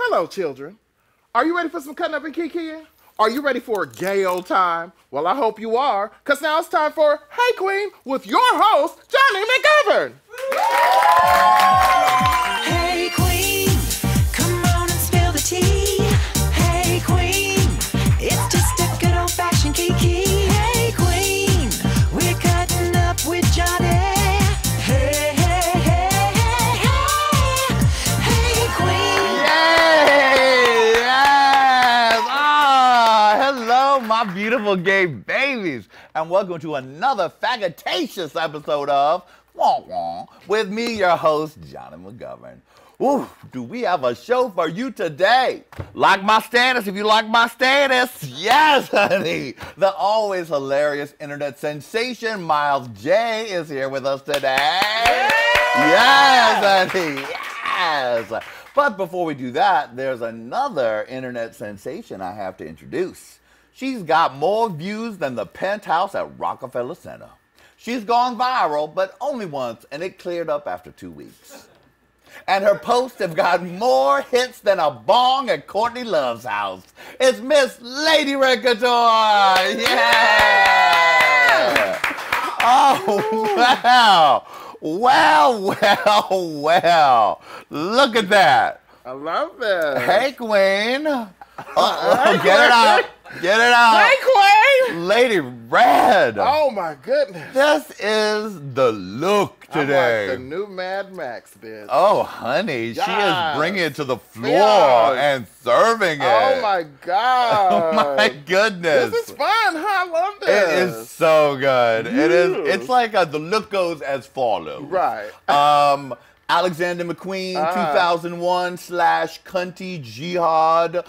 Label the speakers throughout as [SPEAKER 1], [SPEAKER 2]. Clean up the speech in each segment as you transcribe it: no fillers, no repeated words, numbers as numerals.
[SPEAKER 1] Hello, children. Are you ready for some cutting up and kikiing? Are you ready for a gay old time? Well, I hope you are, because now it's time for Hey Qween with your host, Jonny McGovern.
[SPEAKER 2] Hey Qween, come on and spill the tea. Hey Qween, it's just a good old-fashioned kiki. Hey Qween, we're cutting up with Jonny. Hey, hey, hey, hey, hey. Hey Qween.
[SPEAKER 3] Yay! Yes! Hello, my beautiful gay babies, and welcome to another faggotacious episode of Wah Wah with me, your host, Jonny McGovern. Ooh, do we have a show for you today? Like my status if you like my status. Yes, honey. The always hilarious internet sensation, Miles J, is here with us today. Yes, honey. Yes. But before we do that, there's another internet sensation I have to introduce. She's got more views than the penthouse at Rockefeller Center. She's gone viral, but only once, and it cleared up after 2 weeks. And her posts have gotten more hits than a bong at Courtney Love's house. It's Miss Lady Red Couture! Yeah! Oh, wow! Well. Look at that.
[SPEAKER 1] I love this.
[SPEAKER 3] Hey, Qween. Get it out. Get it out.
[SPEAKER 1] Hey, Qween.
[SPEAKER 3] Lady Red.
[SPEAKER 1] Oh, my goodness.
[SPEAKER 3] This is the look today.
[SPEAKER 1] I'm like the new Mad Max, bitch.
[SPEAKER 3] Oh, honey.
[SPEAKER 1] Yes.
[SPEAKER 3] She is bringing it to the floor
[SPEAKER 1] Yes.
[SPEAKER 3] and serving it.
[SPEAKER 1] Oh, my God.
[SPEAKER 3] Oh, my goodness.
[SPEAKER 1] This is fun, huh? I love this.
[SPEAKER 3] It is so good. It is. It's like the look goes as follows.
[SPEAKER 1] Right.
[SPEAKER 3] Alexander McQueen, 2001 / cunty jihad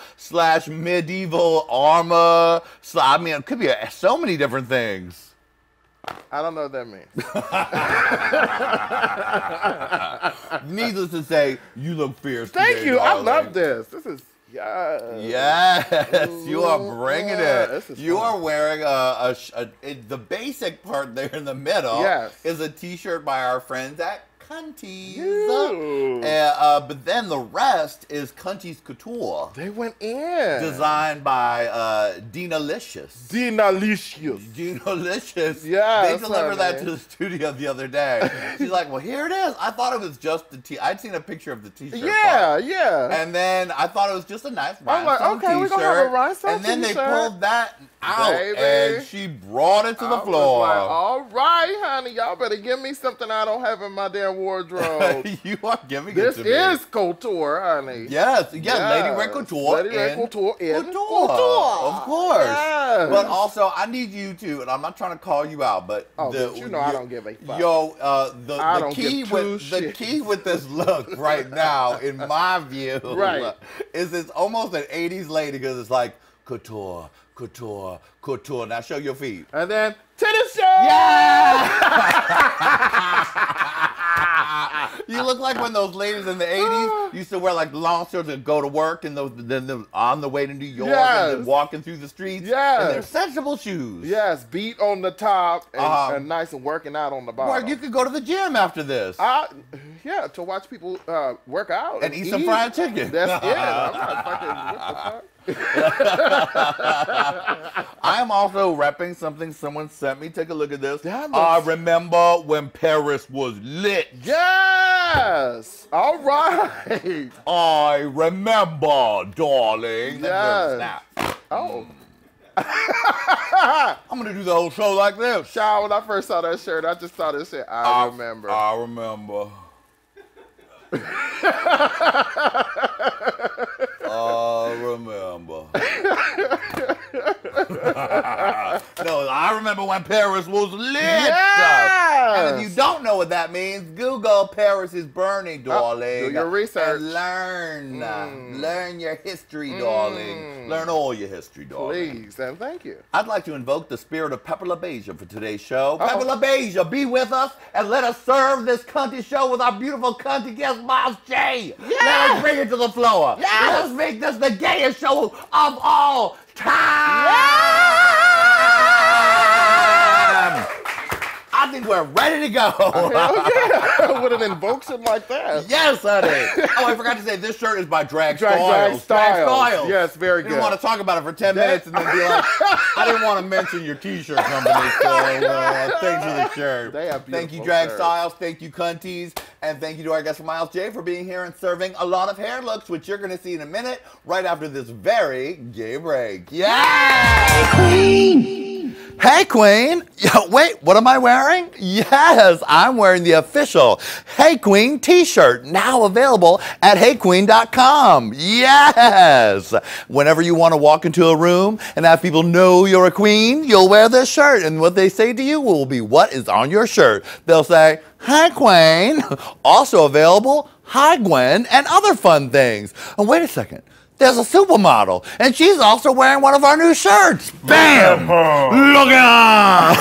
[SPEAKER 3] / medieval armor. I mean, it could be so many different things.
[SPEAKER 1] I don't know what that means.
[SPEAKER 3] Needless to say, you look fierce.
[SPEAKER 1] Thank
[SPEAKER 3] today,
[SPEAKER 1] you.
[SPEAKER 3] darling.
[SPEAKER 1] I love this. This is, yes.
[SPEAKER 3] Yes, you are bringing
[SPEAKER 1] This
[SPEAKER 3] it.
[SPEAKER 1] is
[SPEAKER 3] You
[SPEAKER 1] fun.
[SPEAKER 3] are wearing the basic part there in the middle.
[SPEAKER 1] Yes.
[SPEAKER 3] Is a t-shirt by our friends at Cunties.
[SPEAKER 1] Ew.
[SPEAKER 3] But then the rest is Cunties Couture.
[SPEAKER 1] They went in.
[SPEAKER 3] Designed by Dinalicious.
[SPEAKER 1] Dinalicious.
[SPEAKER 3] Dinalicious.
[SPEAKER 1] Yes,
[SPEAKER 3] They delivered that
[SPEAKER 1] honey.
[SPEAKER 3] to the studio the other day. She's like, well, here it is. I thought it was just the I'd seen a picture of the t-shirt.
[SPEAKER 1] Yeah,
[SPEAKER 3] part.
[SPEAKER 1] yeah.
[SPEAKER 3] And then I thought it was just a nice
[SPEAKER 1] I'm like,
[SPEAKER 3] rhinestone
[SPEAKER 1] okay, we're gonna have a
[SPEAKER 3] t-shirt.
[SPEAKER 1] rhinestone
[SPEAKER 3] And then they
[SPEAKER 1] t-shirt.
[SPEAKER 3] pulled that out
[SPEAKER 1] Baby.
[SPEAKER 3] and she brought it to the floor.
[SPEAKER 1] I was like, all right, honey, y'all better give me something I don't have in my damn wardrobe.
[SPEAKER 3] You are giving
[SPEAKER 1] This
[SPEAKER 3] it to me.
[SPEAKER 1] is couture, honey.
[SPEAKER 3] Yes, Lady
[SPEAKER 1] Yes.
[SPEAKER 3] Red Couture.
[SPEAKER 1] Lady Red Couture in
[SPEAKER 3] Couture. Of course.
[SPEAKER 1] Yes.
[SPEAKER 3] But also, I need you to, and I'm not trying to call you out, but
[SPEAKER 1] Oh, but you know I don't give a fuck.
[SPEAKER 3] Yo,
[SPEAKER 1] I
[SPEAKER 3] the
[SPEAKER 1] don't
[SPEAKER 3] key
[SPEAKER 1] give
[SPEAKER 3] with
[SPEAKER 1] two
[SPEAKER 3] the
[SPEAKER 1] shits.
[SPEAKER 3] key with this look right now, in my view,
[SPEAKER 1] Right.
[SPEAKER 3] is it's almost an 80s lady because it's like couture, couture, couture. Now show your feet.
[SPEAKER 1] And then tennis show.
[SPEAKER 3] Yeah! You look like when those ladies in the 80s used to wear like long shirts and go to work and then on the way to New York and then
[SPEAKER 1] Yes.
[SPEAKER 3] walking through the streets.
[SPEAKER 1] Yes.
[SPEAKER 3] And they're sensible shoes.
[SPEAKER 1] Yes, beat on the top and nice and working out on the bottom.
[SPEAKER 3] Or you could go to the gym after this.
[SPEAKER 1] Yeah, to watch people work out
[SPEAKER 3] and eat some fried chicken.
[SPEAKER 1] That's it. I'm not fucking. What the fuck?
[SPEAKER 3] I am also repping something someone sent me. Take a look at this.
[SPEAKER 1] That
[SPEAKER 3] I
[SPEAKER 1] looks-
[SPEAKER 3] remember when Paris was lit.
[SPEAKER 1] Yes. All right.
[SPEAKER 3] I remember, darling.
[SPEAKER 1] Yes.
[SPEAKER 3] Snap.
[SPEAKER 1] Oh.
[SPEAKER 3] I'm gonna do the whole show like this.
[SPEAKER 1] Child, when I first saw that shirt, I just saw this shit. I remember.
[SPEAKER 3] I remember. I remember. No, I remember when Paris was lit.
[SPEAKER 1] Yes.
[SPEAKER 3] And if you don't know what that means, Google Paris is burning, darling.
[SPEAKER 1] do your research.
[SPEAKER 3] And learn. Learn your history, darling. Learn all your history, darling.
[SPEAKER 1] Please and thank you.
[SPEAKER 3] I'd like to invoke the spirit of Pepper LaBeija for today's show. Pepper LaBeija, be with us and let us serve this cunty show with our beautiful cunty guest, Miles J.
[SPEAKER 1] Yes.
[SPEAKER 3] Let us bring it to the floor.
[SPEAKER 1] Yes.
[SPEAKER 3] Let us make this the gayest show of all time. I I think we're ready to go.
[SPEAKER 1] Hell yeah. With an invocation like that.
[SPEAKER 3] Yes, honey. Oh, I forgot to say, this shirt is by Drag
[SPEAKER 1] Drag
[SPEAKER 3] Styles.
[SPEAKER 1] Styles. Yes, very good.
[SPEAKER 3] You want to talk about it for 10 minutes and then be like, I didn't want to mention your t-shirt company, so thanks for the shirt.
[SPEAKER 1] They have
[SPEAKER 3] Thank you,
[SPEAKER 1] beautiful
[SPEAKER 3] Drag
[SPEAKER 1] shirts.
[SPEAKER 3] Styles. Thank you, Cunties. And thank you to our guest Miles J for being here and serving a lot of hair looks, which you're going to see in a minute, right after this very gay break. Yeah!
[SPEAKER 2] Queen.
[SPEAKER 3] Hey, Queen. Yo, wait, what am I wearing? Yes, I'm wearing the official Hey Qween t-shirt, now available at heyqueen.com. Yes. Whenever you want to walk into a room and have people know you're a queen, you'll wear this shirt. And what they say to you will be what is on your shirt. They'll say, Hey, Queen. Also available, Hi, Gwen, and other fun things. And wait a second. There's a supermodel, and she's also wearing one of our new shirts. Bam! Look at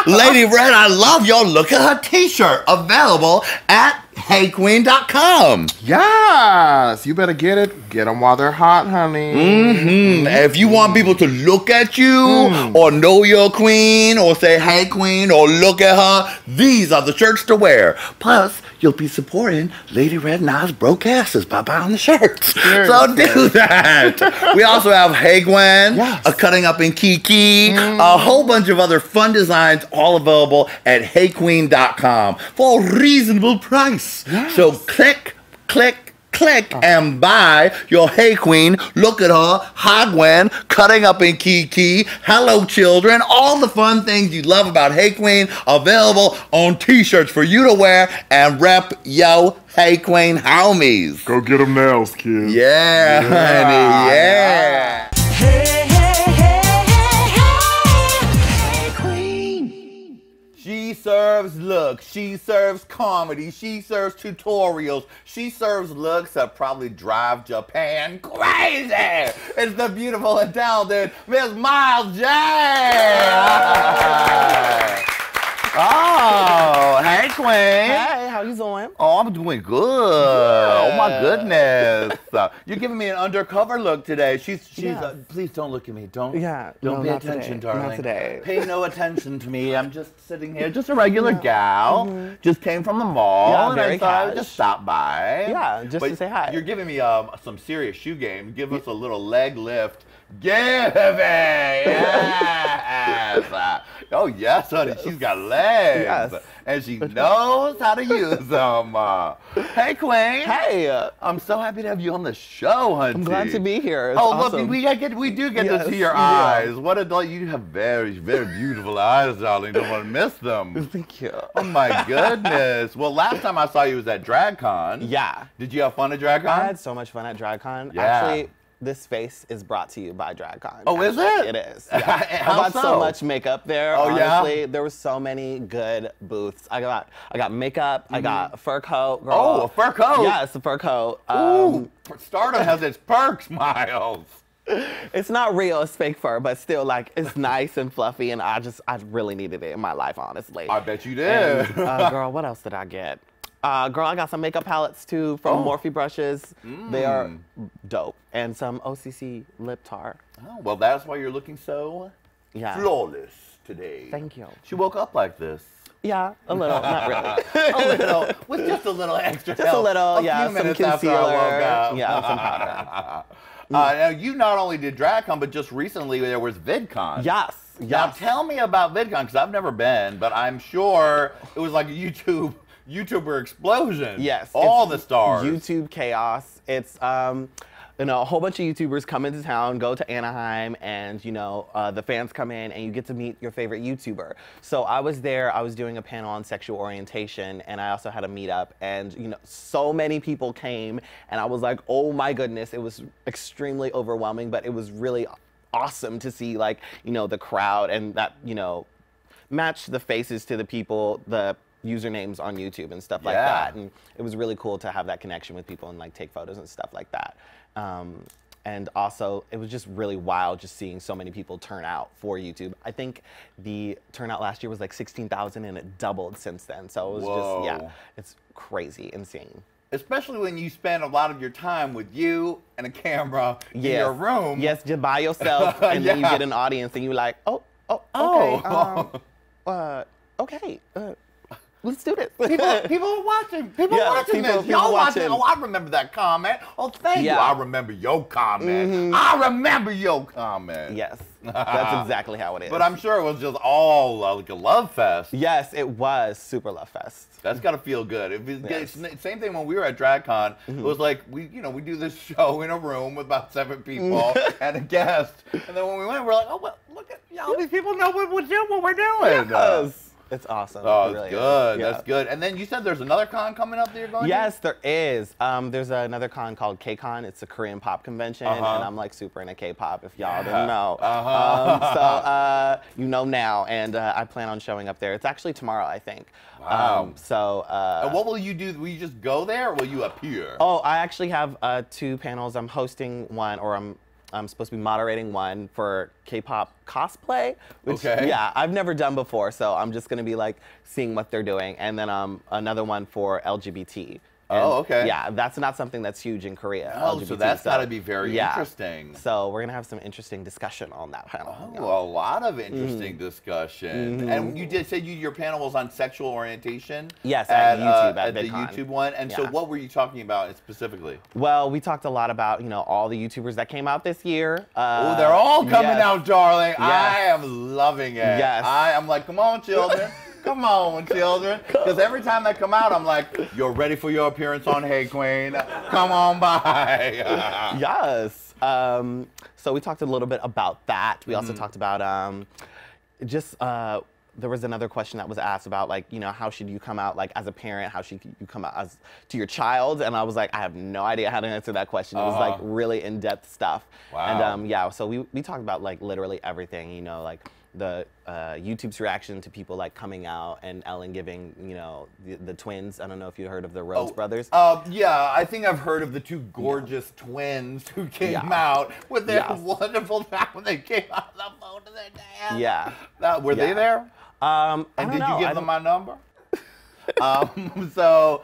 [SPEAKER 3] her! Lady Red, I love your look at her t-shirt. Available at heyqueen.com.
[SPEAKER 1] Yes, you better get it. Get them while they're hot, honey.
[SPEAKER 3] If you want people to look at you, or know you're a queen, or say, hey, queen, or look at her, these are the shirts to wear. Plus, you'll be supporting Lady Red and I's broadcasters by buying the shirts. So do that. We also have Hey Gwen, a Cutting Up in Kiki, a whole bunch of other fun designs, all available at heyqueen.com for a reasonable price. So click, click, click, and buy your Hey Qween, look at her, Hi Gwen, Cutting Up in Kiki, Hello Children, all the fun things you love about Hey Qween available on t-shirts for you to wear and rep yo Hey Qween homies.
[SPEAKER 1] Go get them nails, kids.
[SPEAKER 3] Yeah, honey, yeah.
[SPEAKER 2] Hey, hey, hey, hey, hey, hey, Queen.
[SPEAKER 3] She serves looks, she serves comedy, she serves tutorials, she serves looks that probably drive Japan crazy. It's the beautiful and talented Miss Miles J. Oh, hey, Queen.
[SPEAKER 4] Hey, how you doing?
[SPEAKER 3] Oh, I'm doing good. Oh my goodness. You're giving me an undercover look today. She's please don't look at me. Don't
[SPEAKER 4] no,
[SPEAKER 3] pay
[SPEAKER 4] not
[SPEAKER 3] attention,
[SPEAKER 4] today.
[SPEAKER 3] darling.
[SPEAKER 4] Not today.
[SPEAKER 3] Pay no attention to me. I'm just sitting here, just a regular gal. Just came from the mall.
[SPEAKER 4] Yeah,
[SPEAKER 3] and
[SPEAKER 4] very
[SPEAKER 3] I thought I would
[SPEAKER 4] cash.
[SPEAKER 3] just stop by.
[SPEAKER 4] Yeah, just to say hi.
[SPEAKER 3] You're giving me some serious shoe game. Give us a little leg lift. Give it! Yes! Oh, yes, honey. She's got legs.
[SPEAKER 4] Yes.
[SPEAKER 3] And she knows how to use them. Hey, Queen.
[SPEAKER 4] Hey,
[SPEAKER 3] I'm so happy to have you on the show, honey.
[SPEAKER 4] I'm glad to be here. It's
[SPEAKER 3] Oh,
[SPEAKER 4] awesome.
[SPEAKER 3] look, we do get to
[SPEAKER 4] Yes,
[SPEAKER 3] see your
[SPEAKER 4] you do.
[SPEAKER 3] eyes. What a you have very, very beautiful eyes, darling. Don't want to miss them.
[SPEAKER 4] Thank you.
[SPEAKER 3] Oh, my goodness. Well, last time I saw you was at DragCon.
[SPEAKER 4] Yeah.
[SPEAKER 3] Did you have fun at DragCon?
[SPEAKER 4] I had so much fun at DragCon.
[SPEAKER 3] Yeah.
[SPEAKER 4] Actually, this space is brought to you by DragCon.
[SPEAKER 3] Oh, is it?
[SPEAKER 4] It is. Yeah.
[SPEAKER 3] How
[SPEAKER 4] I bought
[SPEAKER 3] so?
[SPEAKER 4] so much makeup there.
[SPEAKER 3] Oh, yeah?
[SPEAKER 4] Honestly, there were so many good booths. I got makeup. I got a fur coat. Girl.
[SPEAKER 3] Oh, a fur coat?
[SPEAKER 4] Yes, a fur coat.
[SPEAKER 3] Ooh, stardom has its perks, Miles.
[SPEAKER 4] It's not real, it's fake fur, but still, like, it's nice and fluffy, and I really needed it in my life, honestly.
[SPEAKER 3] I bet you did.
[SPEAKER 4] And, girl, what else did I get? Girl, I got some makeup palettes too from Morphe brushes. They are dope. And some OCC lip tar.
[SPEAKER 3] Oh, well, that's why you're looking so flawless today.
[SPEAKER 4] Thank you.
[SPEAKER 3] She woke up like this.
[SPEAKER 4] Yeah, a little, not really.
[SPEAKER 3] A little, with just a little extra
[SPEAKER 4] Just a
[SPEAKER 3] help.
[SPEAKER 4] little,
[SPEAKER 3] A
[SPEAKER 4] yeah,
[SPEAKER 3] few
[SPEAKER 4] some
[SPEAKER 3] minutes after I woke
[SPEAKER 4] concealer.
[SPEAKER 3] up.
[SPEAKER 4] Yeah, some powder.
[SPEAKER 3] Now, you not only did DragCon, but just recently there was Vidcon.
[SPEAKER 4] Yes,
[SPEAKER 3] Now,
[SPEAKER 4] yes.
[SPEAKER 3] tell me about Vidcon, because I've never been, but I'm sure it was like a YouTuber explosion.
[SPEAKER 4] Yes.
[SPEAKER 3] All
[SPEAKER 4] it's
[SPEAKER 3] the stars.
[SPEAKER 4] YouTube chaos. It's, you know, a whole bunch of YouTubers come into town, go to Anaheim, and, you know, the fans come in and you get to meet your favorite YouTuber. So I was there, I was doing a panel on sexual orientation, and I also had a meetup, and, you know, so many people came, and I was like, oh my goodness, it was extremely overwhelming, but it was really awesome to see, like, you know, the crowd and that, you know, match the faces to the people, the usernames on YouTube and stuff like that. And it was really cool to have that connection with people and like take photos and stuff like that. And also, it was just really wild just seeing so many people turn out for YouTube. I think the turnout last year was like 16,000 and it doubled since then. So it was just, yeah, it's crazy, insane.
[SPEAKER 3] Especially when you spend a lot of your time with you and a camera in
[SPEAKER 4] Yes.
[SPEAKER 3] your room.
[SPEAKER 4] Yes, just by yourself, and then you get an audience and you're like, okay. okay, let's do this.
[SPEAKER 3] People are watching. People
[SPEAKER 4] Yeah,
[SPEAKER 3] are watching
[SPEAKER 4] people-
[SPEAKER 3] this.
[SPEAKER 4] people
[SPEAKER 3] Y'all watching.
[SPEAKER 4] watching.
[SPEAKER 3] Oh, I remember that comment. Oh, thank you.
[SPEAKER 4] Yeah.
[SPEAKER 3] I remember your comment. I remember your comment.
[SPEAKER 4] Yes, that's exactly how it is.
[SPEAKER 3] But I'm sure it was just all like a love fest.
[SPEAKER 4] Yes, it was super love fest.
[SPEAKER 3] That's gotta feel good.
[SPEAKER 4] Yes.
[SPEAKER 3] Same thing when we were at DragCon. It was like we do this show in a room with about 7 people and a guest, and then when we went, we're like, oh, well, look at y'all. These people know what we're doing.
[SPEAKER 4] Yes. It's awesome.
[SPEAKER 3] Oh,
[SPEAKER 4] It
[SPEAKER 3] it's
[SPEAKER 4] really
[SPEAKER 3] good.
[SPEAKER 4] is.
[SPEAKER 3] That's good. And then you said there's another con coming up that you're going to?
[SPEAKER 4] Yes, there is. There's another con called K-Con. It's a Korean pop convention, and I'm like super into K-pop. If y'all didn't know, so you know now. And I plan on showing up there. It's actually tomorrow, I think.
[SPEAKER 3] Wow.
[SPEAKER 4] And
[SPEAKER 3] And what will you do? Will you just go there, or will you appear?
[SPEAKER 4] Oh, I actually have 2 panels. I'm hosting one, or I'm supposed to be moderating one for K-pop cosplay, which yeah, I've never done before, so I'm just gonna be like seeing what they're doing, and then another one for LGBT. And
[SPEAKER 3] Oh, okay.
[SPEAKER 4] Yeah, that's not something that's huge in Korea.
[SPEAKER 3] Oh,
[SPEAKER 4] LGBT,
[SPEAKER 3] so that's got to be very interesting.
[SPEAKER 4] So we're gonna have some interesting discussion on that panel.
[SPEAKER 3] Oh, a lot of interesting discussion. And you did say your panel was on sexual orientation.
[SPEAKER 4] Yes, at YouTube, at
[SPEAKER 3] the
[SPEAKER 4] Vidcon.
[SPEAKER 3] YouTube one. And so,
[SPEAKER 4] Yeah.
[SPEAKER 3] what were you talking about specifically?
[SPEAKER 4] Well, we talked a lot about all the YouTubers that came out this year.
[SPEAKER 3] Oh, they're all coming
[SPEAKER 4] yes.
[SPEAKER 3] out, darling.
[SPEAKER 4] Yes.
[SPEAKER 3] I am loving it.
[SPEAKER 4] Yes.
[SPEAKER 3] I am like, come on, children. Come on, children. Because every time they come out, I'm like, you're ready for your appearance on Hey Qween. Come on by.
[SPEAKER 4] Yes. So we talked a little bit about that. We also talked about there was another question that was asked about, like, how should you come out, like, as a parent? How should you come out to your child? And I was like, I have no idea how to answer that question. It was like really in-depth stuff.
[SPEAKER 3] Wow.
[SPEAKER 4] And yeah, so we talked about like literally everything, like the YouTube's reaction to people like coming out, and Ellen giving, the twins. I don't know if you heard of the Rhodes brothers.
[SPEAKER 3] Yeah, I think I've heard of the 2 gorgeous twins who came out with their wonderful when they came out on the phone to their dad.
[SPEAKER 4] Yeah.
[SPEAKER 3] Were they there?
[SPEAKER 4] And
[SPEAKER 3] And did you give them my number? So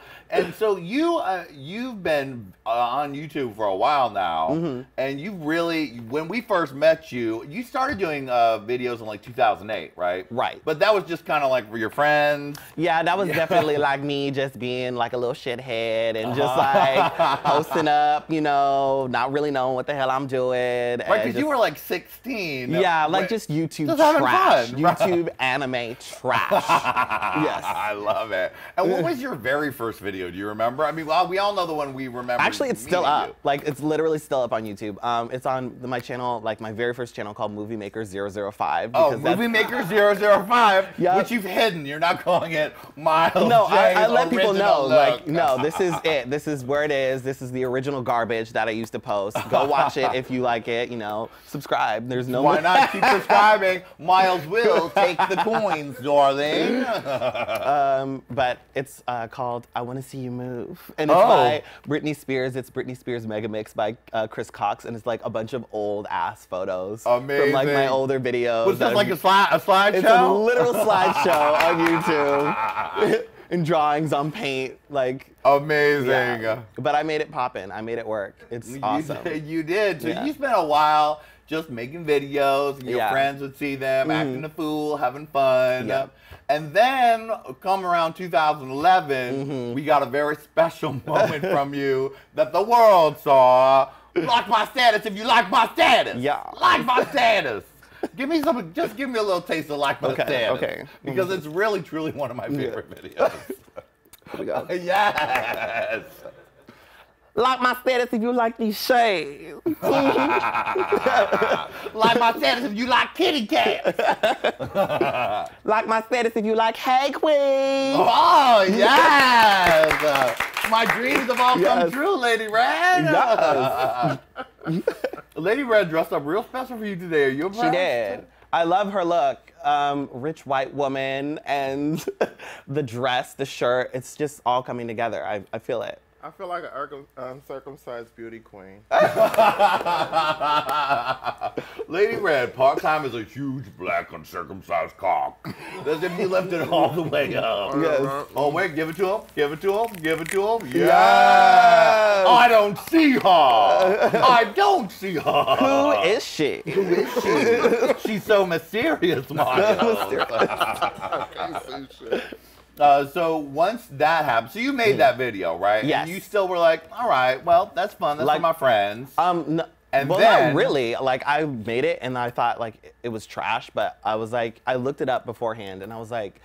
[SPEAKER 3] you've been on YouTube for a while now, and you really, when we first met you started doing videos in like 2008, right?
[SPEAKER 4] Right.
[SPEAKER 3] But that was just kind of like for your friends.
[SPEAKER 4] Yeah, that was definitely like me just being like a little shithead and just like posting up, not really knowing what the hell I'm doing.
[SPEAKER 3] Right, because you were like 16.
[SPEAKER 4] Yeah, like just YouTube
[SPEAKER 3] Just having
[SPEAKER 4] trash.
[SPEAKER 3] fun.
[SPEAKER 4] YouTube anime trash. Yes.
[SPEAKER 3] I love it. And what was your very first video? Do you remember? I mean, well, we all know the one we remember.
[SPEAKER 4] Actually, it's still
[SPEAKER 3] meeting
[SPEAKER 4] up.
[SPEAKER 3] you.
[SPEAKER 4] Like, it's literally still up on YouTube. It's on my channel, like my very first channel called Movie Maker 005.
[SPEAKER 3] Oh, Movie Maker 005,
[SPEAKER 4] Yep.
[SPEAKER 3] which you've hidden. You're not calling it Miles.
[SPEAKER 4] No, I
[SPEAKER 3] J's
[SPEAKER 4] let people know,
[SPEAKER 3] original
[SPEAKER 4] like,
[SPEAKER 3] look.
[SPEAKER 4] no, this is it. This is where it is. This is the original garbage that I used to post. Go watch it if you like it, subscribe. There's no
[SPEAKER 3] Why not keep subscribing? Miles will take the coins, darling.
[SPEAKER 4] But it's called I Want to See You Move. And it's by Britney Spears. It's Britney Spears Mega Mix by Chris Cox. And it's like a bunch of old ass photos from like my older videos.
[SPEAKER 3] Was this like a slideshow?
[SPEAKER 4] It's a literal slideshow on YouTube. And drawings on paint, like
[SPEAKER 3] amazing.
[SPEAKER 4] Yeah. But I made it poppin'. I made it work. It's awesome.
[SPEAKER 3] You did. So you spent a while just making videos, and your friends would see them acting a fool, having fun.
[SPEAKER 4] Yep.
[SPEAKER 3] And then, come around 2011, we got a very special moment from you that the world saw. Like my status if you like my status.
[SPEAKER 4] Yeah.
[SPEAKER 3] Like my status. Give me some. Just give me a little taste of like my status.
[SPEAKER 4] Okay.
[SPEAKER 3] Because it's really, truly one of my favorite videos.
[SPEAKER 4] Here we go.
[SPEAKER 3] Yes.
[SPEAKER 4] Like my status if you like these shades.
[SPEAKER 3] Like my status if you like kitty cats.
[SPEAKER 4] Like my status if you like Hey Qween.
[SPEAKER 3] Oh, yes. My dreams have all come true, Lady Red.
[SPEAKER 4] Yes.
[SPEAKER 3] Lady Red dressed up real special for you today. Are you impressed?
[SPEAKER 4] She did. I love her look. Rich white woman and the dress, the shirt. It's just all coming together. I feel it.
[SPEAKER 1] I feel like an uncircumcised beauty queen.
[SPEAKER 3] Lady Red, part-time is a huge black uncircumcised cock. As if you lifted it all the way up.
[SPEAKER 4] Yes.
[SPEAKER 3] Oh, wait, give it to him. Give it to him. Give it to him. Yeah. Oh, I don't don't see her. I don't see her.
[SPEAKER 4] Who is she?
[SPEAKER 3] Who is she? She's so mysterious, Mario. So once that happened, so you made that video, right?
[SPEAKER 4] Yes.
[SPEAKER 3] And you still were like, all right, well, that's fun. That's for my friends.
[SPEAKER 4] No,
[SPEAKER 3] And
[SPEAKER 4] well,
[SPEAKER 3] then,
[SPEAKER 4] not really. Like, I made it and I thought like it was trash, but I was like, I looked it up beforehand and I was like,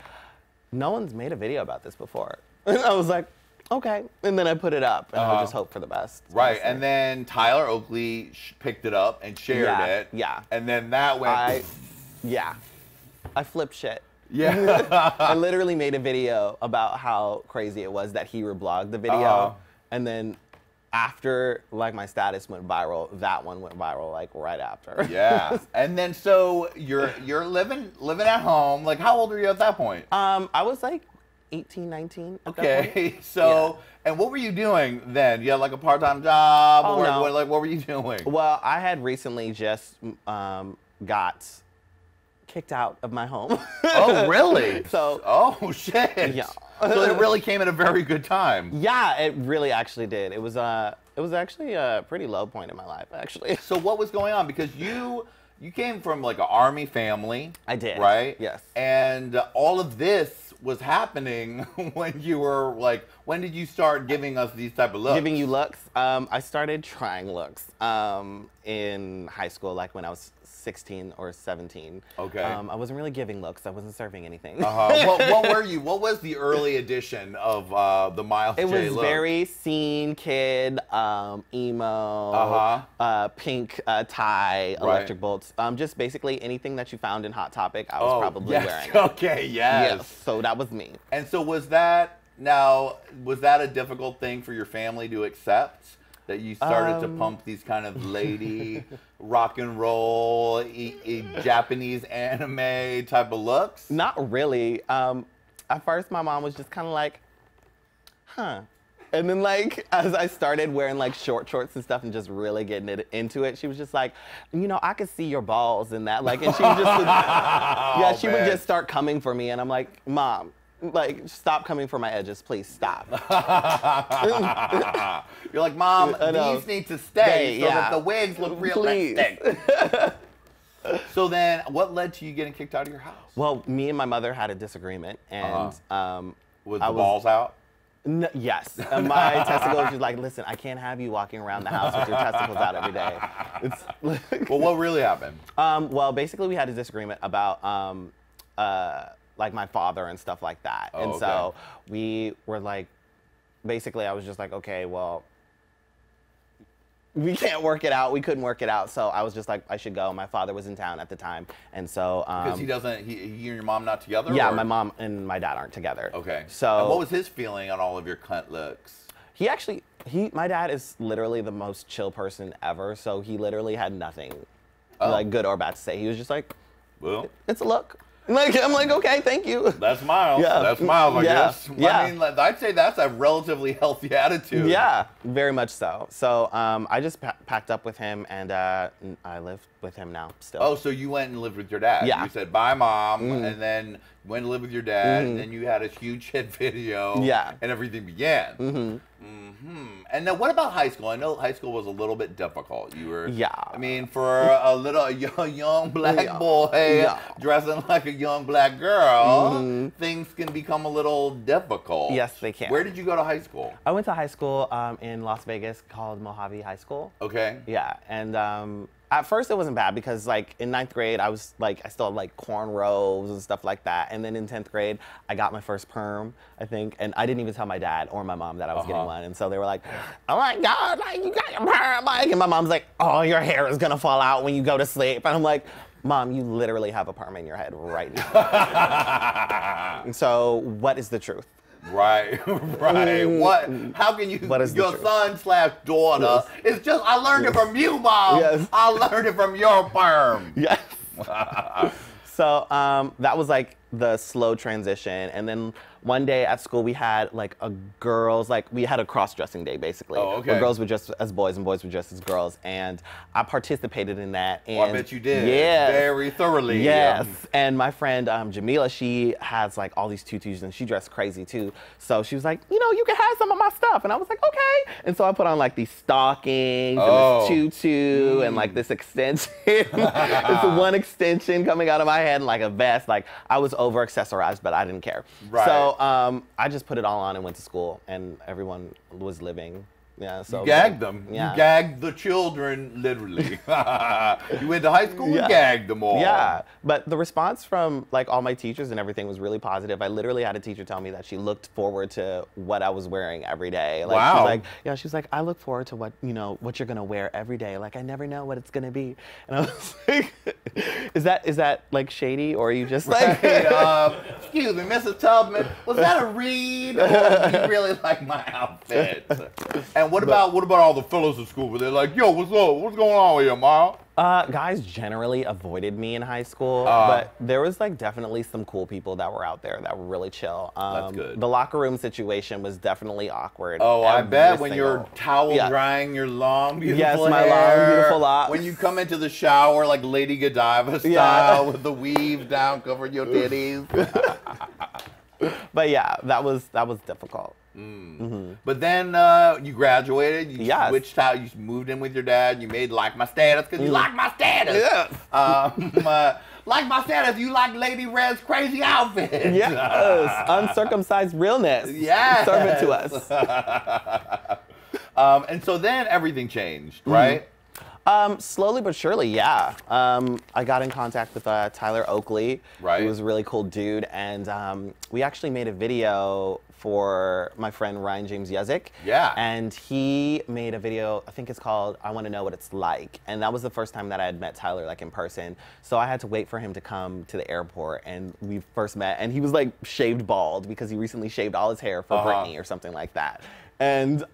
[SPEAKER 4] no one's made a video about this before. And I was like, okay. And then I put it up and I just hope for the best.
[SPEAKER 3] right,
[SPEAKER 4] honestly.
[SPEAKER 3] and then Tyler Oakley picked it up and shared it.
[SPEAKER 4] Yeah.
[SPEAKER 3] And then that went.
[SPEAKER 4] I flipped shit.
[SPEAKER 3] Yeah.
[SPEAKER 4] I literally made a video about how crazy it was that he reblogged the video. And then after like my status went viral, that one went viral like right after.
[SPEAKER 3] Yeah. And then so you're living at home. Like how old were you at that point?
[SPEAKER 4] I was like 18, 19 at that point.
[SPEAKER 3] Okay. So and what were you doing then? You had like a part-time job?
[SPEAKER 4] Oh,
[SPEAKER 3] or
[SPEAKER 4] no.
[SPEAKER 3] what were you doing?
[SPEAKER 4] Well, I had recently just got kicked out of my home.
[SPEAKER 3] Oh, really?
[SPEAKER 4] So
[SPEAKER 3] oh shit.
[SPEAKER 4] Yeah.
[SPEAKER 3] So it really came at a very good time.
[SPEAKER 4] yeah, it really actually did. It was actually a pretty low point in my life, actually.
[SPEAKER 3] So what was going on? Because you came from like an army family.
[SPEAKER 4] I did.
[SPEAKER 3] Right?
[SPEAKER 4] Yes.
[SPEAKER 3] And all of this was happening when you were like, when did you start giving us these type of looks?
[SPEAKER 4] Giving you looks. I started trying looks in high school, like when I was 16 or 17.
[SPEAKER 3] Okay.
[SPEAKER 4] I wasn't really giving looks. I wasn't serving anything.
[SPEAKER 3] What were you? What was the early edition of the Miles
[SPEAKER 4] It
[SPEAKER 3] J
[SPEAKER 4] was
[SPEAKER 3] look?
[SPEAKER 4] very scene kid, emo, pink tie, electric bolts. Just basically anything that you found in Hot Topic, I was probably wearing.
[SPEAKER 3] Okay, yes.
[SPEAKER 4] Yes, so that was me.
[SPEAKER 3] And so was that a difficult thing for your family to accept? That you started to pump these kind of lady rock and roll, Japanese anime type of looks?
[SPEAKER 4] Not really. At first, my mom was just kind of like, huh. And then, like, as I started wearing, like, short shorts and stuff and just really getting into it, she was just like, you know, I could see your balls in that. Like, and she would just, would just start coming for me. And I'm like, Mom, like, stop coming for my edges, please stop.
[SPEAKER 3] You're like, Mom, these need to stay so that the wigs look realistic. So then, what led to you getting kicked out of your house?
[SPEAKER 4] Well, me and my mother had a disagreement, and
[SPEAKER 3] Was the balls out?
[SPEAKER 4] Yes. And my testicles was like, listen, I can't have you walking around the house with your testicles out every day. It's
[SPEAKER 3] Well, what really happened?
[SPEAKER 4] well, basically, we had a disagreement about like my father and stuff like that.
[SPEAKER 3] Oh,
[SPEAKER 4] and
[SPEAKER 3] okay.
[SPEAKER 4] so we were like, basically, I was just like, okay, well, we can't work it out. We couldn't work it out. So I was just like, I should go. My father was in town at the time. And so.
[SPEAKER 3] Because he and your mom not together?
[SPEAKER 4] Yeah,
[SPEAKER 3] or?
[SPEAKER 4] my mom and my dad aren't together.
[SPEAKER 3] Okay.
[SPEAKER 4] So.
[SPEAKER 3] And what was his feeling on all of your cunt looks?
[SPEAKER 4] He actually, my dad is literally the most chill person ever. So he literally had nothing like good or bad to say. He was just like,
[SPEAKER 3] Well,
[SPEAKER 4] it's a look. Like, I'm like, okay, thank you.
[SPEAKER 3] that's Miles.
[SPEAKER 4] Yeah.
[SPEAKER 3] That's Miles, I guess.
[SPEAKER 4] Yeah.
[SPEAKER 3] I mean, I'd say that's a relatively healthy attitude.
[SPEAKER 4] Yeah, very much so. So I just packed up with him, and I live with him now still.
[SPEAKER 3] Oh, so you went and lived with your dad.
[SPEAKER 4] Yeah.
[SPEAKER 3] You said, bye, Mom, and then went to live with your dad, and then you had a huge hit video.
[SPEAKER 4] Yeah.
[SPEAKER 3] And everything began. And then what about high school? I know high school was a little bit difficult. You were,
[SPEAKER 4] Yeah.
[SPEAKER 3] I mean, for a young black boy dressing like a young black girl, things can become a little difficult.
[SPEAKER 4] Yes, they can.
[SPEAKER 3] Where did you go to high school?
[SPEAKER 4] I went to high school in Las Vegas called Mojave High School.
[SPEAKER 3] Okay.
[SPEAKER 4] Yeah, and at first it wasn't bad because like in 9th grade I was like I still had like cornrows and stuff like that, and then in 10th grade I got my first perm, I think, and I didn't even tell my dad or my mom that I was getting one, and so they were like, oh my God, like you got your perm, like, and my mom's like, oh, your hair is gonna fall out when you go to sleep, and I'm like, Mom, you literally have a perm in your head right now. So what is the truth?
[SPEAKER 3] Right, right. What? How can you?
[SPEAKER 4] What is the
[SPEAKER 3] your
[SPEAKER 4] truth?
[SPEAKER 3] son/daughter?
[SPEAKER 4] Yes.
[SPEAKER 3] It's just I learned it from you, Mom.
[SPEAKER 4] Yes.
[SPEAKER 3] I learned it from your perm.
[SPEAKER 4] Yes. So that was like the slow transition, and then one day at school we had like a girls, like we had a cross-dressing day basically.
[SPEAKER 3] Oh, okay.
[SPEAKER 4] Where girls were dressed as boys and boys were dressed as girls. And I participated in that. And
[SPEAKER 3] Oh, I bet you did.
[SPEAKER 4] Yeah.
[SPEAKER 3] Very thoroughly.
[SPEAKER 4] Yes. And my friend Jamila, she has like all these tutus and she dressed crazy too. So she was like, you know, you can have some of my stuff. And I was like, okay. And so I put on like these stockings and this tutu and like this extension. It's one extension coming out of my head and like a vest. Like I was over accessorized, but I didn't care.
[SPEAKER 3] Right.
[SPEAKER 4] So I just put it all on and went to school and everyone was living. Yeah, so
[SPEAKER 3] You gagged them.
[SPEAKER 4] Yeah.
[SPEAKER 3] You gagged the children, literally. You went to high school and gagged them all.
[SPEAKER 4] Yeah, but the response from like all my teachers and everything was really positive. I literally had a teacher tell me that she looked forward to what I was wearing every day. Like,
[SPEAKER 3] Wow.
[SPEAKER 4] She's like, yeah, she's like, I look forward to what, you know, what you're gonna wear every day. Like, I never know what it's gonna be. And I was like, is that like shady or are you just like?
[SPEAKER 3] Excuse me, Mrs. Tubman, was that a read or do you really like my outfit? And what about all the fellows at school where they're like, yo, what's up? What's going on here, Ma?
[SPEAKER 4] Guys generally avoided me in high school, but there was like definitely some cool people that were out there that were really chill.
[SPEAKER 3] That's good.
[SPEAKER 4] The locker room situation was definitely awkward.
[SPEAKER 3] Oh, I
[SPEAKER 4] every
[SPEAKER 3] bet when
[SPEAKER 4] single-
[SPEAKER 3] you're towel
[SPEAKER 4] Yeah.
[SPEAKER 3] drying your long, beautiful
[SPEAKER 4] Yes, my
[SPEAKER 3] hair.
[SPEAKER 4] long, beautiful locks.
[SPEAKER 3] When you come into the shower like Lady Godiva style with the weave down covering your titties.
[SPEAKER 4] But yeah, that was difficult.
[SPEAKER 3] But then you graduated, you
[SPEAKER 4] Yes.
[SPEAKER 3] switched out, you moved in with your dad, you made Like My Status because you like my status.
[SPEAKER 4] Yes.
[SPEAKER 3] Like My Status, you like Lady Red's crazy outfit.
[SPEAKER 4] Yes, uncircumcised realness.
[SPEAKER 3] Yes.
[SPEAKER 4] Serve it to us.
[SPEAKER 3] And so then everything changed, right?
[SPEAKER 4] Slowly but surely, yeah. I got in contact with Tyler Oakley,
[SPEAKER 3] Right.
[SPEAKER 4] who was a really cool dude, and we actually made a video for my friend Ryan James Yuzik.
[SPEAKER 3] Yeah.
[SPEAKER 4] And he made a video, I think it's called I Want to Know What It's Like. And that was the first time that I had met Tyler like in person. So I had to wait for him to come to the airport and we first met. And he was like shaved bald because he recently shaved all his hair for Britney or something like that. And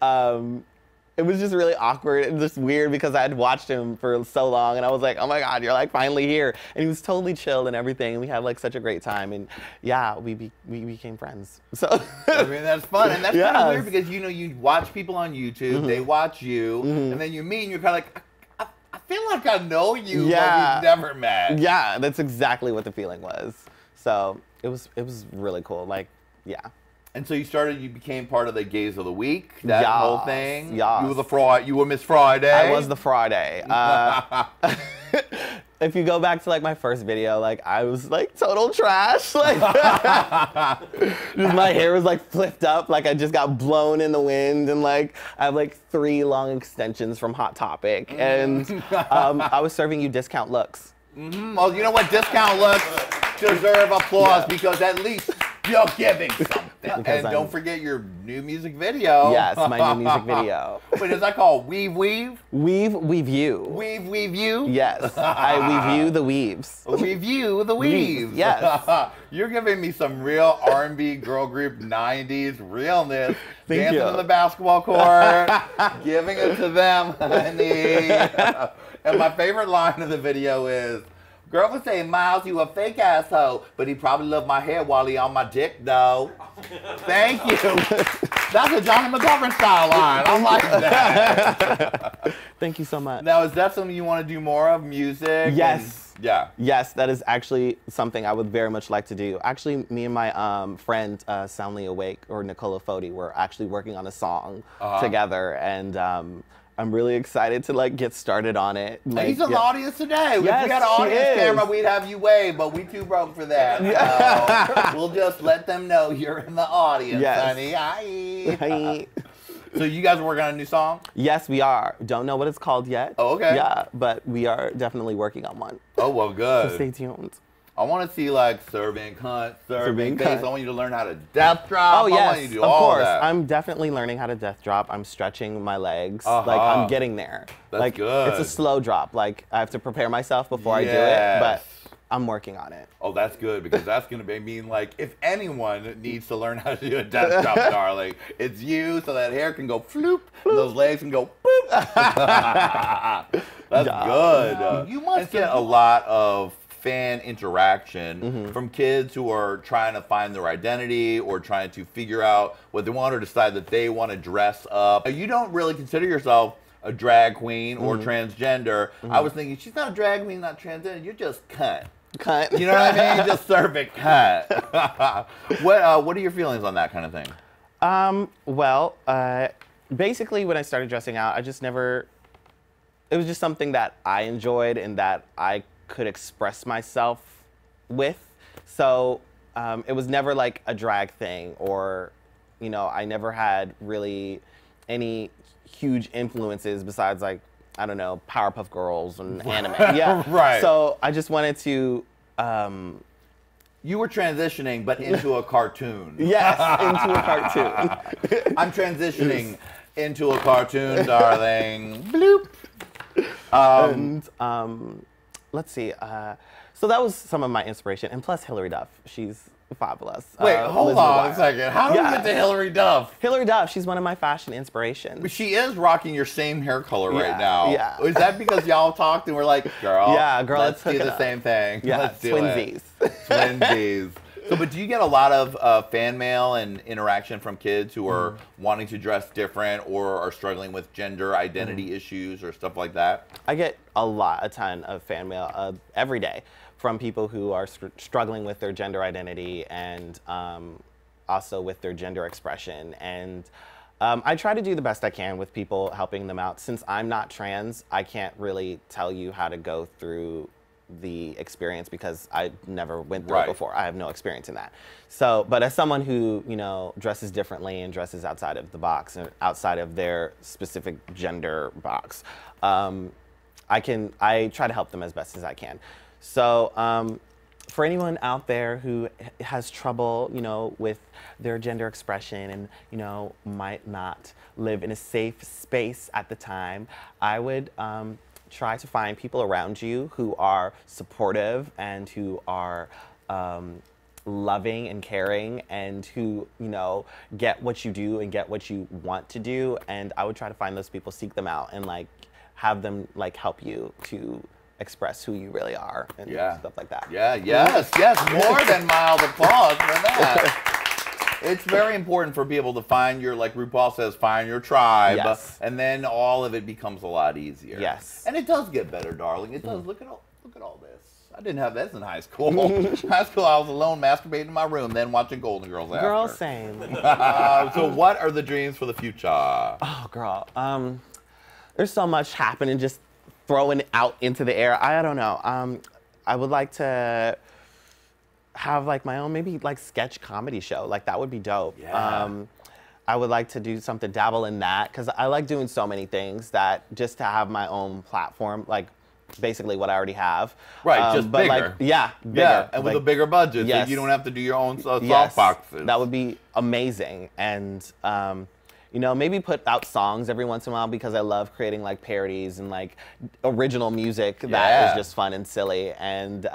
[SPEAKER 4] it was just really awkward and just weird because I had watched him for so long and I was like, oh my God, you're like finally here. And he was totally chill and everything. And we had like such a great time. And yeah, we became friends. So
[SPEAKER 3] I mean, that's fun. And that's kind of
[SPEAKER 4] Yes.
[SPEAKER 3] weird because, you know, you watch people on YouTube, they watch you, and then you meet and you're kind of like, I feel like I know you,
[SPEAKER 4] Yeah.
[SPEAKER 3] but we've never met.
[SPEAKER 4] yeah, that's exactly what the feeling was. So it was really cool. Like, yeah.
[SPEAKER 3] And so you became part of the Gays of the Week, that whole thing.
[SPEAKER 4] Yes.
[SPEAKER 3] You were Miss Friday.
[SPEAKER 4] I was the Friday. If you go back to like my first video, like I was like total trash. Like just my hair was like flipped up, like I just got blown in the wind, and like I have like 3 long extensions from Hot Topic, and I was serving you discount looks.
[SPEAKER 3] Well, you know what? Discount looks deserve applause because at least you're giving something. And don't forget your new music video.
[SPEAKER 4] Yes, my new music video.
[SPEAKER 3] Wait, is that called Weave Weave?
[SPEAKER 4] Weave you.
[SPEAKER 3] Weave Weave You?
[SPEAKER 4] Yes, I weave you the weaves.
[SPEAKER 3] Weave You the
[SPEAKER 4] Weaves,
[SPEAKER 3] Weaves.
[SPEAKER 4] yes.
[SPEAKER 3] You're giving me some real R&B girl group 90s realness.
[SPEAKER 4] Thank
[SPEAKER 3] Dancing
[SPEAKER 4] you.
[SPEAKER 3] on the basketball court. Giving it to them, honey. And my favorite line of the video is, girl would say, Miles, you a fake asshole, but he probably loved my hair while he on my dick, though. Thank you. That's a Jonny McGovern style line. I like that.
[SPEAKER 4] Thank you so much.
[SPEAKER 3] Now, is that something you want to do more of, music?
[SPEAKER 4] Yes.
[SPEAKER 3] Yeah.
[SPEAKER 4] Yes, that is actually something I would very much like to do. Actually, me and my friend Soundly Awake, or Nicola Foti, were actually working on a song together, and I'm really excited to like get started on it. Like,
[SPEAKER 3] He's in the audience today.
[SPEAKER 4] Yes,
[SPEAKER 3] if we had an
[SPEAKER 4] she
[SPEAKER 3] audience
[SPEAKER 4] is.
[SPEAKER 3] camera, we'd have you wave, but we too broke for that. So we'll just let them know you're in the audience,
[SPEAKER 4] Yes.
[SPEAKER 3] honey. Hi.
[SPEAKER 4] Hi.
[SPEAKER 3] So you guys are working on a new song?
[SPEAKER 4] Yes, we are. Don't know what it's called yet.
[SPEAKER 3] Oh, okay.
[SPEAKER 4] Yeah, but we are definitely working on one.
[SPEAKER 3] Oh, well, good.
[SPEAKER 4] So stay tuned.
[SPEAKER 3] I want to see like serving cunt, serving
[SPEAKER 4] Serving
[SPEAKER 3] bass.
[SPEAKER 4] cunt.
[SPEAKER 3] I want you to learn how to death drop.
[SPEAKER 4] Oh
[SPEAKER 3] I
[SPEAKER 4] yes,
[SPEAKER 3] want you to do
[SPEAKER 4] of
[SPEAKER 3] all
[SPEAKER 4] course.
[SPEAKER 3] that.
[SPEAKER 4] I'm definitely learning how to death drop. I'm stretching my legs. Like I'm getting there.
[SPEAKER 3] That's
[SPEAKER 4] like
[SPEAKER 3] good.
[SPEAKER 4] it's a slow drop. Like I have to prepare myself before I do it,
[SPEAKER 3] Yes.
[SPEAKER 4] but I'm working on it.
[SPEAKER 3] Oh, that's good because that's going to mean like if anyone needs to learn how to do a death drop, darling, it's you, so that hair can go floop, and those legs can go boop. That's good. You must get a lot of fan interaction from kids who are trying to find their identity or trying to figure out what they want or decide that they want to dress up. You don't really consider yourself a drag queen or transgender. I was thinking, she's not a drag queen, not transgender, you're just cunt.
[SPEAKER 4] Cunt.
[SPEAKER 3] You know what I mean? Just serve it cunt. What are your feelings on that kind of thing?
[SPEAKER 4] Well, basically when I started dressing out, I just never, it was just something that I enjoyed and that I could express myself with. So it was never like a drag thing, or, you know, I never had really any huge influences besides, like, I don't know, Powerpuff Girls and anime. Yeah.
[SPEAKER 3] Right.
[SPEAKER 4] So I just wanted to,
[SPEAKER 3] you were transitioning, but into a cartoon.
[SPEAKER 4] yes, into a cartoon.
[SPEAKER 3] I'm transitioning into a cartoon, darling.
[SPEAKER 4] Bloop. Let's see. So that was some of my inspiration, and plus Hilary Duff. She's fabulous.
[SPEAKER 3] Wait, hold on a second. How do we get to Hilary Duff?
[SPEAKER 4] Hilary Duff. She's one of my fashion inspirations.
[SPEAKER 3] She is rocking your same hair color right now.
[SPEAKER 4] Yeah.
[SPEAKER 3] Is that because y'all talked and we're like, girl, let's do the
[SPEAKER 4] up.
[SPEAKER 3] same thing.
[SPEAKER 4] Yeah,
[SPEAKER 3] Let's do
[SPEAKER 4] twinsies.
[SPEAKER 3] it. Twinsies. So, but do you get a lot of fan mail and interaction from kids who are wanting to dress different or are struggling with gender identity issues or stuff like that?
[SPEAKER 4] I get a ton of fan mail every day from people who are struggling with their gender identity and also with their gender expression. And I try to do the best I can with people, helping them out. Since I'm not trans, I can't really tell you how to go through the experience because I never went through it before. I have no experience in that. So, but as someone who, you know, dresses differently and dresses outside of the box and outside of their specific gender box, I try to help them as best as I can. So, for anyone out there who has trouble, you know, with their gender expression and, you know, might not live in a safe space at the time, I would try to find people around you who are supportive and who are loving and caring and who, you know, get what you do and get what you want to do. And I would try to find those people, seek them out, and like have them like help you to express who you really are and stuff like that.
[SPEAKER 3] Yeah, yes, more than mild applause for that. It's very important for people to find your, like RuPaul says, find your tribe, and then all of it becomes a lot easier.
[SPEAKER 4] Yes.
[SPEAKER 3] And it does get better, darling. It does. Look at all this. I didn't have this in high school. High school, I was alone masturbating in my room, then watching Golden Girls after.
[SPEAKER 4] Girl, same.
[SPEAKER 3] So what are the dreams for the future?
[SPEAKER 4] Oh, girl. There's so much happening, just throwing it out into the air. I don't know. I would like to have like my own maybe like sketch comedy show. Like that would be dope.
[SPEAKER 3] Yeah.
[SPEAKER 4] I would like to do something, dabble in that, because I like doing so many things that just to have my own platform, like basically what I already have.
[SPEAKER 3] Right, just
[SPEAKER 4] but
[SPEAKER 3] bigger.
[SPEAKER 4] Like, yeah, bigger.
[SPEAKER 3] Yeah, and with
[SPEAKER 4] like,
[SPEAKER 3] a bigger budget,
[SPEAKER 4] yes.
[SPEAKER 3] so you don't have to do your own soft boxes.
[SPEAKER 4] That would be amazing. And you know, maybe put out songs every once in a while, because I love creating like parodies and like original music that is just fun and silly. And you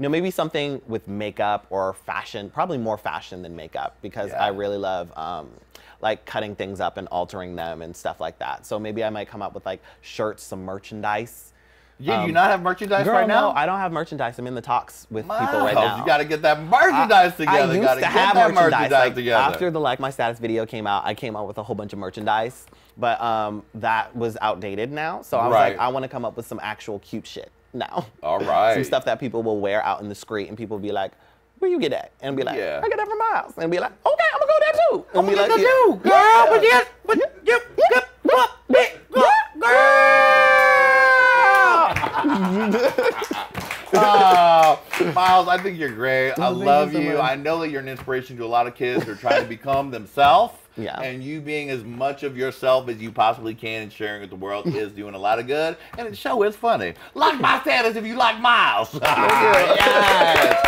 [SPEAKER 4] know, maybe something with makeup or fashion, probably more fashion than makeup, because I really love like cutting things up and altering them and stuff like that. So maybe I might come up with like shirts, some merchandise.
[SPEAKER 3] Yeah, do you not have merchandise right now?
[SPEAKER 4] No, I don't have merchandise. I'm in the talks with people right now.
[SPEAKER 3] You got to get that merchandise together.
[SPEAKER 4] I used to have merchandise. Like,
[SPEAKER 3] together.
[SPEAKER 4] after the Like My Status video came out, I came out with a whole bunch of merchandise, but that was outdated now. So I was like, I want to come up with some actual cute shit now.
[SPEAKER 3] All right.
[SPEAKER 4] Some stuff that people will wear out in the street, and people will be like, where you get that? And be like, I get that from my house. And be like, okay, I'm gonna go there too. And be like,
[SPEAKER 3] girl, Miles, I think you're great. I love you. I know that you're an inspiration to a lot of kids who are trying to become themselves.
[SPEAKER 4] Yeah.
[SPEAKER 3] And you being as much of yourself as you possibly can and sharing with the world is doing a lot of good. And the show is funny. Like My Status if you like Miles. Yes.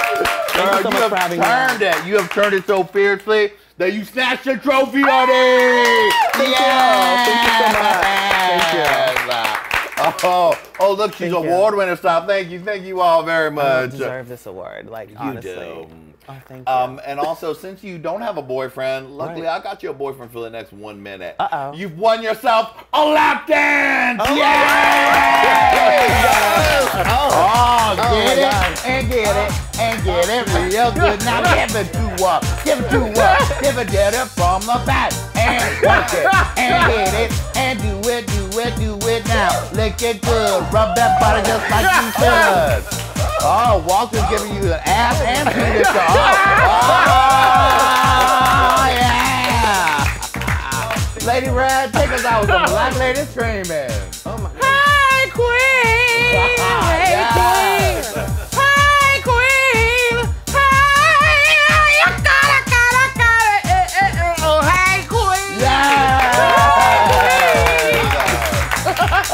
[SPEAKER 3] Girl, you have turned it. You have turned it so fiercely that you snatched your trophy on it.
[SPEAKER 4] Thank you so much. Thank you.
[SPEAKER 3] Oh, look, she's
[SPEAKER 4] Thank you.
[SPEAKER 3] award-winner style. Thank you all very
[SPEAKER 4] I
[SPEAKER 3] much.
[SPEAKER 4] deserve this award, like, honestly.
[SPEAKER 3] do.
[SPEAKER 4] Oh, thank you.
[SPEAKER 3] And also, since you don't have a boyfriend, luckily
[SPEAKER 4] Right.
[SPEAKER 3] I got you a boyfriend for the next 1 minute.
[SPEAKER 4] Uh-oh.
[SPEAKER 3] You've won yourself a lap dance!
[SPEAKER 4] Oh,
[SPEAKER 3] Get it, and get it, and get it real good. Now give it to her, give it to her, give it to her from the back. And work it, and hit it, and do it now. Lick it good, rub that body just like you should. Oh, Walter's giving you an ass and penis. Oh, yeah. Lady Red, take us out with some black lady screaming.
[SPEAKER 4] Oh my God.
[SPEAKER 2] Hey Queen! Hey Queen! Hey Queen! Hey! You got it! Oh, hey Queen!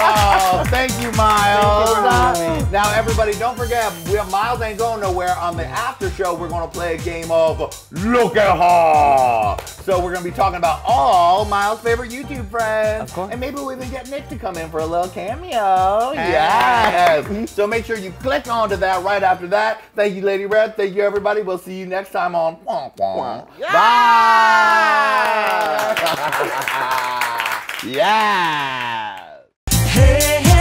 [SPEAKER 3] Oh, thank you, Miles.
[SPEAKER 4] Thank you for having me.
[SPEAKER 3] Now, everybody, don't forget, Miles ain't going nowhere. On the after show, we're going to play a game of Look at Her. So we're going to be talking about all Miles' favorite YouTube friends.
[SPEAKER 4] Of course.
[SPEAKER 3] And maybe we'll even get Nick to come in for a little cameo. Yes. So make sure you click onto that right after that. Thank you, Lady Red. Thank you, everybody. We'll see you next time on Wonk Wonk. Bye. Yeah.
[SPEAKER 2] Hey, hey.